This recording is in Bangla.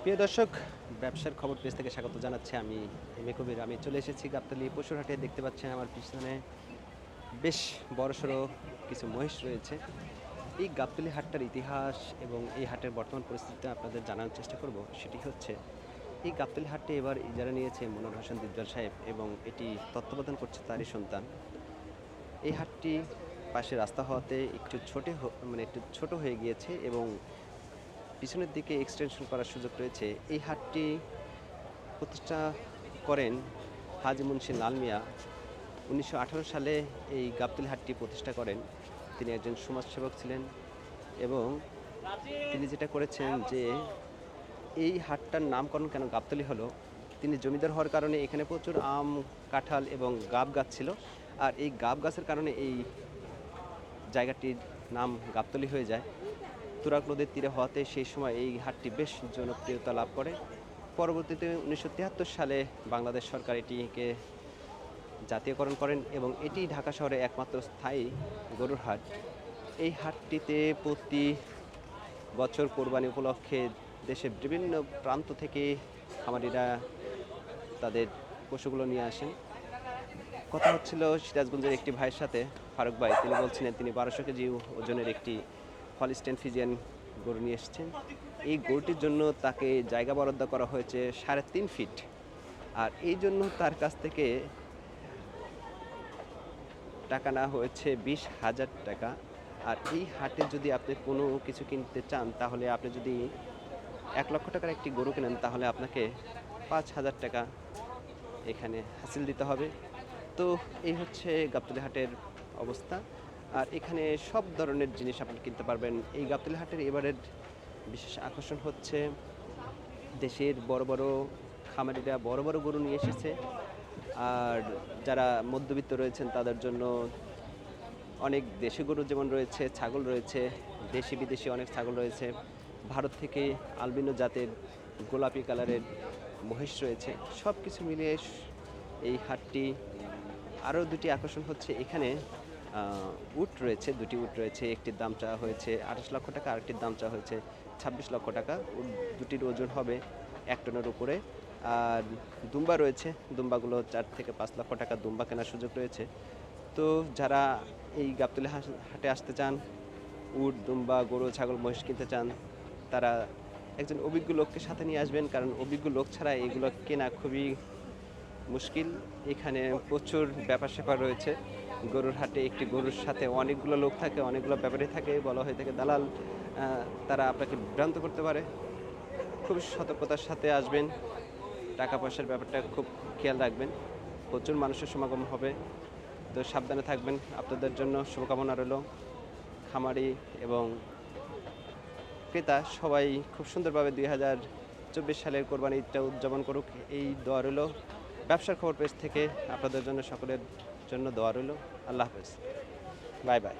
প্রিয় দর্শক, ব্যবসার খবর পেজ থেকে স্বাগত জানাচ্ছি। আমি এম এ কবির। আমি চলে এসেছি গাবতলী পশুর হাটে। দেখতে পাচ্ছেন আমার পিছনে বেশ বড়সড় কিছু মহিষ রয়েছে। এই গাবতলী হাটটার ইতিহাস এবং এই হাটের বর্তমান পরিস্থিতিটা আপনাদের জানানোর চেষ্টা করব। সেটি হচ্ছে, এই গাবতলী হাটটি এবার ইজারা নিয়েছে মনোয়ার হোসেন দিলদার সাহেব এবং এটি তত্ত্বাবধান করছে তারই সন্তান। এই হাটটি পাশে রাস্তা হওয়াতে একটু ছোট হয়ে গিয়েছে এবং পিছনের দিকে এক্সটেনশন করার সুযোগ রয়েছে। এই হাটটি প্রতিষ্ঠা করেন হাজী মুন্সি লাল মিয়া। ১৯১৮ সালে এই গাবতলী হাটটি প্রতিষ্ঠা করেন। তিনি একজন সমাজসেবক ছিলেন এবং তিনি যেটা করেছেন যে এই হাটটার নামকরণ কেন গাবতলী হলো, তিনি জমিদার হওয়ার কারণে এখানে প্রচুর আম, কাঁঠাল এবং গাব গাছ ছিল। আর এই গাব গাছের কারণে এই জায়গাটির নাম গাবতলী হয়ে যায়। তুরাগ নদীর তীরে হওয়াতে সেই সময় এই হাটটি বেশ জনপ্রিয়তা লাভ করে। পরবর্তীতে ১৯৭৩ সালে বাংলাদেশ সরকার এটিকে জাতীয়করণ করেন এবং এটি ঢাকা শহরে একমাত্র স্থায়ী গরুর হাট। এই হাটটিতে প্রতি বছর কোরবানি উপলক্ষে দেশের বিভিন্ন প্রান্ত থেকে খামারিরা তাদের পশুগুলো নিয়ে আসেন। কথা হচ্ছিল সিরাজগঞ্জের একটি ভাইয়ের সাথে, ফারুক ভাই। তিনি বলছিলেন তিনি ১২০০ কেজি ওজনের একটি হলিস্টেইন ফ্রিজিয়ান গরু নিয়ে এসেছেন। এই গরুটির জন্য তাকে জায়গা বরাদ্দ করা হয়েছে ৩.৫ ফিট। আর এই জন্য তার কাছ থেকে টাকা নেওয়া হয়েছে ২০,০০০ টাকা। আর এই হাটে যদি আপনি কোনো কিছু কিনতে চান, তাহলে আপনি যদি ১,০০,০০০ টাকার একটি গরু কেনেন, তাহলে আপনাকে ৫,০০০ টাকা এখানে হাসিল দিতে হবে। তো এই হচ্ছে গাবতলী হাটের অবস্থা। আর এখানে সব ধরনের জিনিস আপনি কিনতে পারবেন। এই গাবতলী হাটের এবারের বিশেষ আকর্ষণ হচ্ছে, দেশের বড় বড় খামারিরা বড় বড় গরু নিয়ে এসেছে। আর যারা মধ্যবিত্ত রয়েছেন তাদের জন্য অনেক দেশি গরু যেমন রয়েছে, ছাগল রয়েছে, দেশি বিদেশি অনেক ছাগল রয়েছে। ভারত থেকে আলবিনো জাতের গোলাপি কালারের মহিষ রয়েছে। সব কিছু মিলিয়ে এই হাটটি আরও দুটি আকর্ষণ হচ্ছে, এখানে উট রয়েছে, দুটি উট রয়েছে। একটির দাম চাওয়া হয়েছে ২৮ লক্ষ টাকা, আরেকটির দাম চাওয়া হয়েছে ২৬ লক্ষ টাকা। উট দুটির ওজন হবে ১ টনের উপরে। আর দুম্বা রয়েছে, দুম্বাগুলো ৪ থেকে ৫ লক্ষ টাকা দুম্বা কেনার সুযোগ রয়েছে। তো যারা এই গাবতলী হাটে আসতে চান, উট, দুম্বা, গরু, ছাগল, মহিষ কিনতে চান, তারা একজন অভিজ্ঞ লোককে সাথে নিয়ে আসবেন, কারণ অভিজ্ঞ লোক ছাড়া এগুলো কেনা খুবই মুশকিল। এখানে প্রচুর ব্যাপার স্যাপার রয়েছে। গরুর হাটে একটি গরুর সাথে অনেকগুলো লোক থাকে, অনেকগুলো ব্যাপারী থাকে, বলা হয়ে থাকে দালাল। তারা আপনাকে বিভ্রান্ত করতে পারে। খুব সতর্কতার সাথে আসবেন। টাকা পয়সার ব্যাপারটা খুব খেয়াল রাখবেন। প্রচুর মানুষের সমাগম হবে, তো সাবধানে থাকবেন। আপনাদের জন্য শুভকামনা রইল। খামারি এবং ক্রেতা সবাই খুব সুন্দরভাবে ২০২৪ সালের কোরবানি ঈদটা উদযাপন করুক, এই দোয়া রইল। ব্যবসার খবর পেজ থেকে আপনাদের জন্য, সকলের জন্য দোয়া রইল। আল্লাহ হাফেজ। Bye bye.